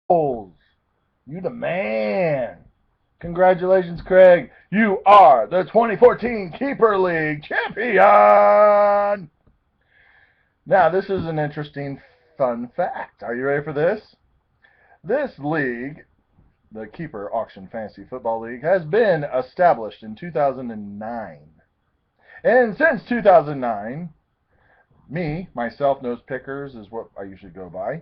Bulls. You the man. Congratulations, Craig. You are the 2014 Keeper League champion. Now, this is an interesting fun fact. Are you ready for this? This league, the Keeper Auction Fantasy Football League, has been established in 2009. And since 2009, myself, Nose Pickers is what I usually go by.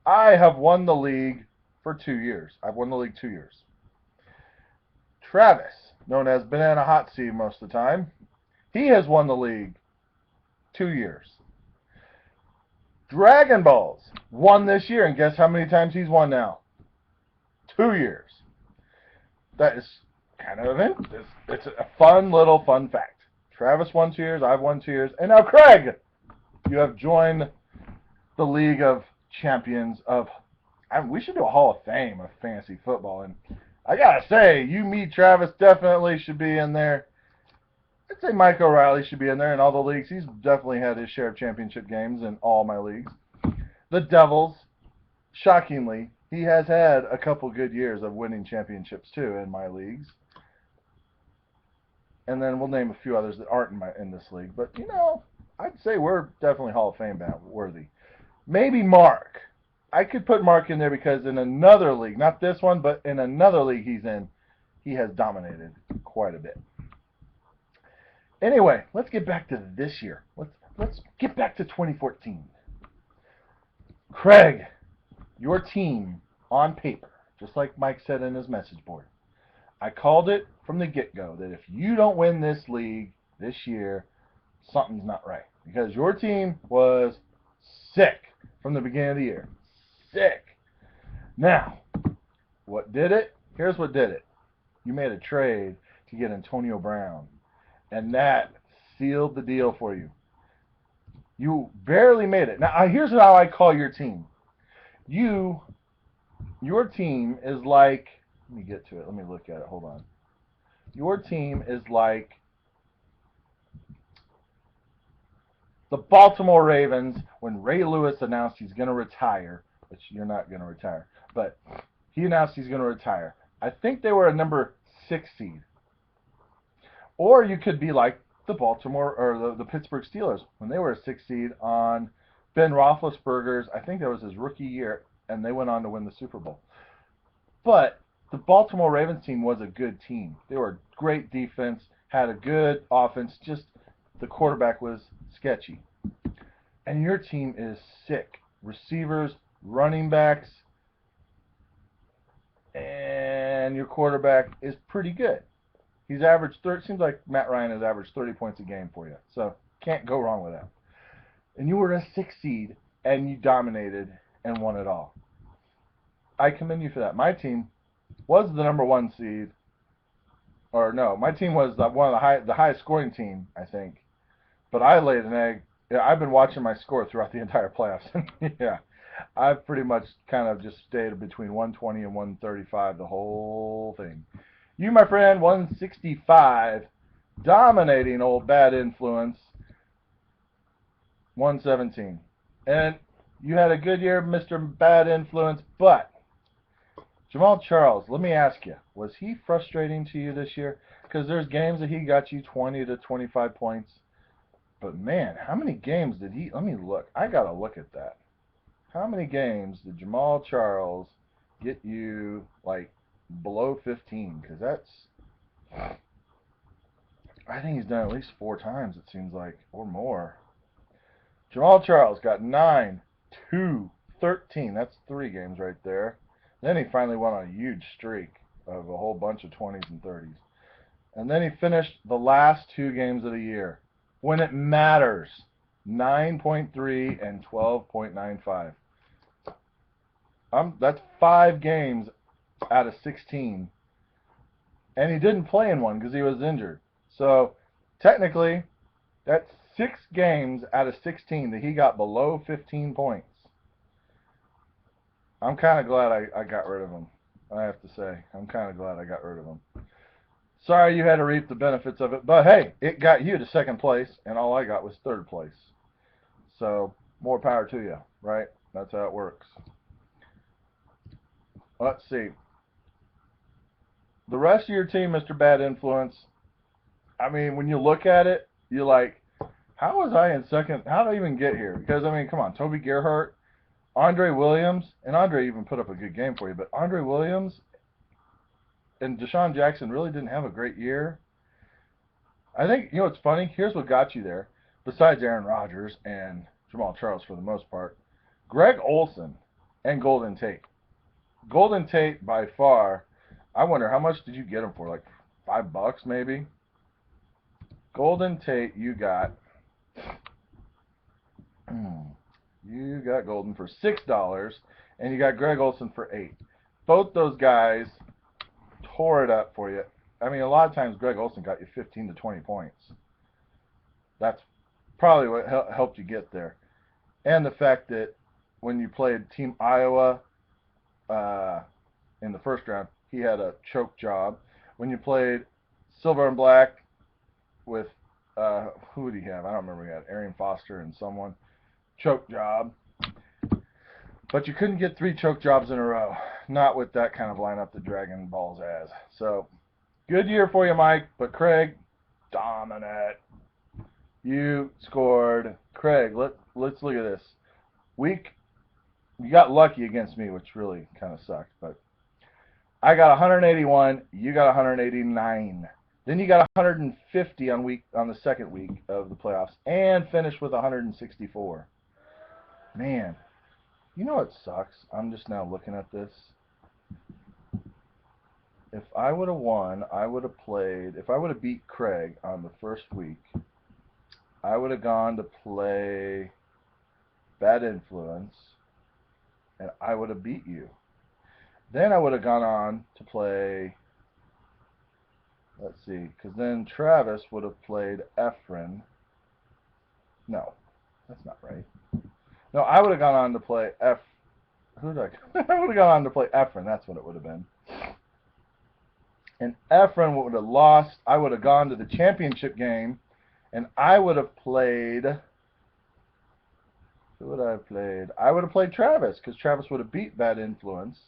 I have won the league for 2 years. I've won the league 2 years. Travis, known as Banana Hot Seat most of the time, he has won the league 2 years. Dragon Balls won this year, and guess how many times he's won now? 2 years. That is kind of it's a fun fact. Travis won 2 years, I've won 2 years, and now Craig, you have joined the League of Champions of. We should do a Hall of Fame of fantasy football, and I gotta say, me, Travis definitely should be in there. I'd say Mike O'Reilly should be in there in all the leagues. He's definitely had his share of championship games in all my leagues. The Devils, shockingly, he has had a couple good years of winning championships too in my leagues. And then we'll name a few others that aren't in this league. But, I'd say we're definitely Hall of Fame worthy. Maybe Mark. I could put Mark in there because in another league, not this one, but in another league he's in, he has dominated quite a bit. Anyway, let's get back to this year. Let's get back to 2014. Craig, your team on paper, just like Mike said in his message board, I called it from the get-go that if you don't win this league this year, something's not right. Because your team was sick from the beginning of the year. Sick. Now, what did it? Here's what did it. You made a trade to get Antonio Brown, and that sealed the deal for you. You barely made it. Now, here's how I call your team. Your team is like, let me get to it. Let me look at it. Hold on. Your team is like the Baltimore Ravens when Ray Lewis announced he's going to retire, which you're not going to retire, but he announced he's going to retire. I think they were a number 6 seed. Or you could be like the Baltimore or the Pittsburgh Steelers when they were a 6 seed on Ben Roethlisberger's, I think that was his rookie year, and they went on to win the Super Bowl. But the Baltimore Ravens team was a good team. They were a great defense, had a good offense, just the quarterback was sketchy. And your team is sick. Receivers, running backs, and your quarterback is pretty good. He's averaged seems like Matt Ryan has averaged 30 points a game for you. So can't go wrong with that. And you were a 6 seed, and you dominated and won it all. I commend you for that. My team was the number 1 seed. Or no, my team was one of the highest scoring team, I think. But I laid an egg. Yeah, I've been watching my score throughout the entire playoffs. Yeah, I've pretty much kind of just stayed between 120 and 135 the whole thing. You, my friend, 165, dominating old Bad Influence, 117. And you had a good year, Mr. Bad Influence, but Jamal Charles, let me ask you, was he frustrating to you this year? Because there's games that he got you 20 to 25 points. But man, how many games did he? Let me look. I got to look at that. How many games did Jamal Charles get you like below 15? Because I think he's done at least 4 times, it seems like, or more. Jamal Charles got 9, 2, 13. That's 3 games right there. Then he finally went on a huge streak of a whole bunch of 20s and 30s. And then he finished the last 2 games of the year, when it matters, 9.3 and 12.95. That's 5 games out of 16. And he didn't play in one because he was injured. So technically, that's 6 games out of 16 that he got below 15 points. I'm kind of glad I got rid of him. I have to say, I'm kind of glad I got rid of him. Sorry you had to reap the benefits of it, but hey, it got you to 2nd place, and all I got was 3rd place. So more power to you, right? That's how it works. Let's see. The rest of your team, Mr. Bad Influence, I mean, when you look at it, you're like, how was I in second? How did I even get here? Because, I mean, come on. Toby Gerhart, Andre Williams, and Andre even put up a good game for you, but Andre Williams and Deshaun Jackson really didn't have a great year. I think, you know what's funny? Here's what got you there. Besides Aaron Rodgers and Jamal Charles for the most part, Greg Olsen and Golden Tate. Golden Tate, by far, I wonder how much did you get him for? Like $5 maybe? Golden Tate, you got Golden for $6, and you got Greg Olsen for $8. Both those guys tore it up for you. I mean, a lot of times Greg Olsen got you 15 to 20 points. That's probably what helped you get there. And the fact that when you played Team Iowa in the first round, he had a choke job. When you played Silver and Black with, who did he have? I don't remember. He had Arian Foster and someone. Choke job. But you couldn't get 3 choke jobs in a row. Not with that kind of lineup that Dragon Balls has. So, good year for you, Mike. But Craig, dominant. You scored. Craig, let's look at this. You got lucky against me, which really kind of sucked. But I got 181. You got 189. Then you got 150 on the second week of the playoffs, and finished with 164. Man, you know what sucks? I'm just now looking at this. If I would have won, I would have played. If I would have beat Craig on the first week, I would have gone to play Bad Influence, and I would have beat you. Then I would have gone on to play, let's see, because then Travis would have played Efren. No, that's not right. No, I would have gone on to play who did I would have gone on to play Efren. That's what it would have been. And Efren would have lost. I would have gone to the championship game, and I would have played. Who would I have played? I would have played Travis, because Travis would have beat Bad Influence.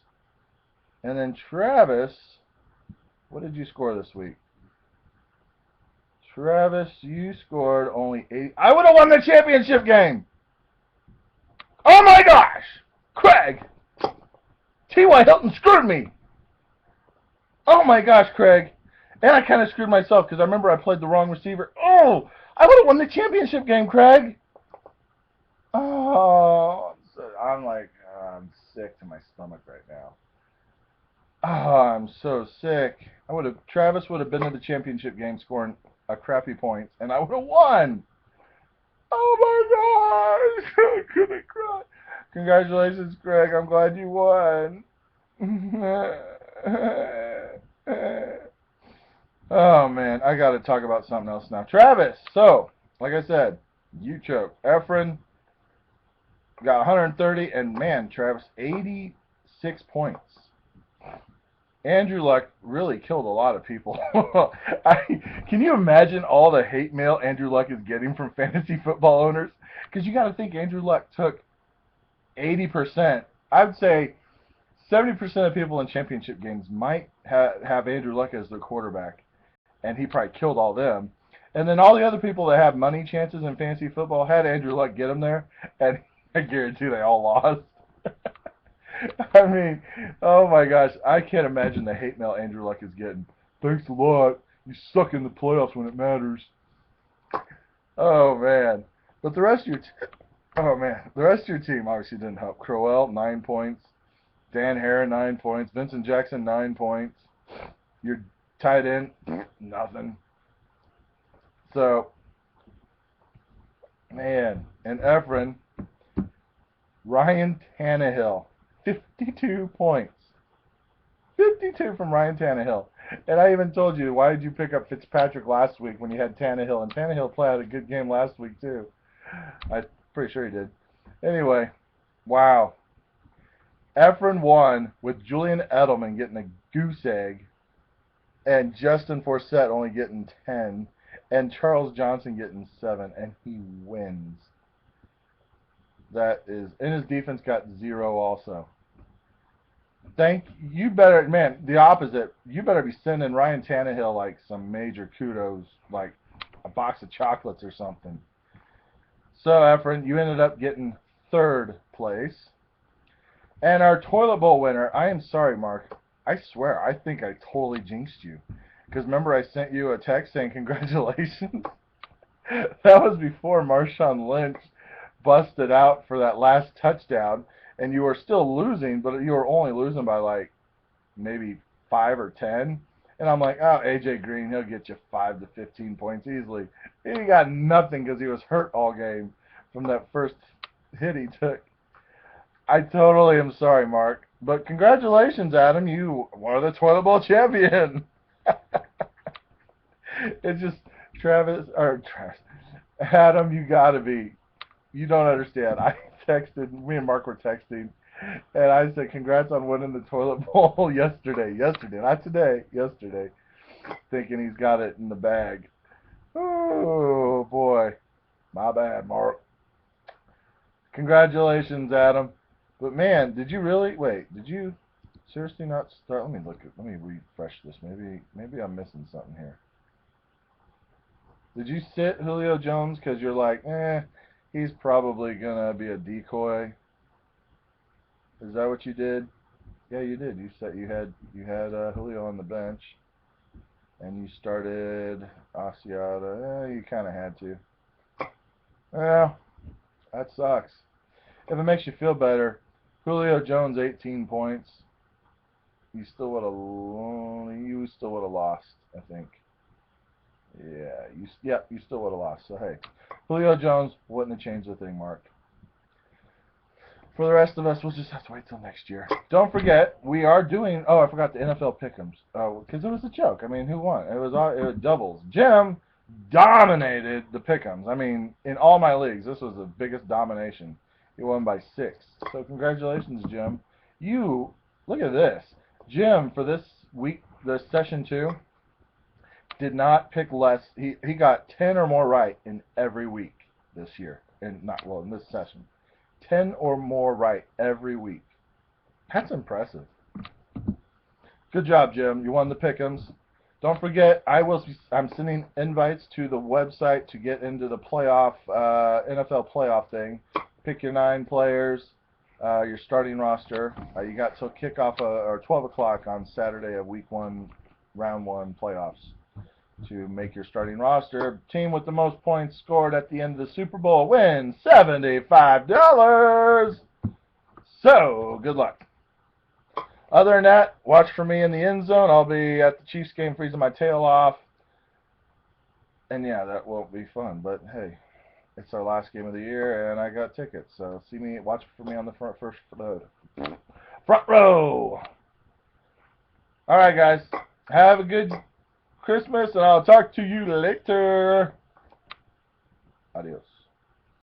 And then Travis, what did you score this week? Travis, you scored only 80. I would have won the championship game. Oh my gosh! Craig! T.Y. Hilton screwed me! Oh my gosh, Craig. And I kind of screwed myself because I remember I played the wrong receiver. Oh! I would have won the championship game, Craig! Oh, I'm sick to my stomach right now. Oh, I'm so sick. Travis would have been in the championship game scoring a crappy points, and I would have won. Oh my gosh! I'm gonna cry. Congratulations, Greg. I'm glad you won. Oh man, I gotta talk about something else now. Travis, so, like I said, you choked. Efren got 130, and man, Travis, 86 points. Andrew Luck really killed a lot of people. Can you imagine all the hate mail Andrew Luck is getting from fantasy football owners? Because you got to think Andrew Luck took 80%. I would say 70% of people in championship games might have Andrew Luck as their quarterback, and he probably killed all them. And then all the other people that have money chances in fantasy football had Andrew Luck get them there, and I guarantee they all lost. I mean, oh my gosh, I can't imagine the hate mail Andrew Luck is getting. Thanks a lot. You suck in the playoffs when it matters. Oh man, but the rest of your team obviously didn't help. Crowell 9 points, Dan Hare 9 points, Vincent Jackson 9 points. Your tight end nothing. So, man, and Efren, Ryan Tannehill. 52 points. 52 from Ryan Tannehill. And I even told you, why did you pick up Fitzpatrick last week when you had Tannehill? And Tannehill played a good game last week, too. I'm pretty sure he did. Anyway, wow. Efren won with Julian Edelman getting a goose egg, and Justin Forsett only getting 10, and Charles Johnson getting 7, and he wins. And his defense got 0 also. Thank you. Better, man. The opposite. You better be sending Ryan Tannehill like some major kudos, like a box of chocolates or something. So, Efren, you ended up getting third place. And our toilet bowl winner, I am sorry, Mark. I swear, I think I totally jinxed you. Because remember, I sent you a text saying congratulations? That was before Marshawn Lynch busted out for that last touchdown, and you were still losing, but you were only losing by like maybe 5 or 10. And I'm like, oh, AJ Green, he'll get you 5 to 15 points easily. He got nothing because he was hurt all game from that first hit he took. I totally am sorry, Mark. But congratulations, Adam. You are the toilet bowl champion. It's just Travis. Adam, you gotta be. You don't understand. I texted. Me and Mark were texting, and I said, "Congrats on winning the toilet bowl yesterday. Yesterday, not today. Yesterday." Thinking he's got it in the bag. Oh boy, my bad, Mark. Congratulations, Adam. But man, did you really wait? Did you seriously not start? Let me look at. Let me refresh this. Maybe I'm missing something here. Did you sit Julio Jones because you're like, he's probably gonna be a decoy? Is that what you did? Yeah, you did. You had Julio on the bench, and you started Asiata. You kind of had to. Well, that sucks. If it makes you feel better, Julio Jones 18 points. You still would have lost, I think. Yeah, you still would have lost. So hey, Julio Jones wouldn't have changed a thing, Mark. For the rest of us, we'll just have to wait till next year. Don't forget, we are doing. Oh, I forgot the NFL Pick'ems. Oh, because it was a joke. I mean, who won? It was doubles. Jim dominated the Pick'ems. I mean, in all my leagues, this was the biggest domination. He won by 6. So congratulations, Jim. You look at this, Jim. For this week, this session 2, did not pick less. He got 10 or more right in every week this year. In this session. 10 or more right every week. That's impressive. Good job, Jim. You won the pick'ems. Don't forget, I'm sending invites to the website to get into the playoff, NFL playoff thing. Pick your 9 players, your starting roster. You got till kickoff or 12 o'clock on Saturday of week 1, round 1 playoffs to make your starting roster. Team with the most points scored at the end of the Super Bowl wins $75. So, good luck. Other than that, watch for me in the end zone. I'll be at the Chiefs game freezing my tail off. And yeah, that won't be fun. But hey, it's our last game of the year, and I got tickets. So watch for me on the front row. All right, guys. Have a good Christmas, and I'll talk to you later. Adios.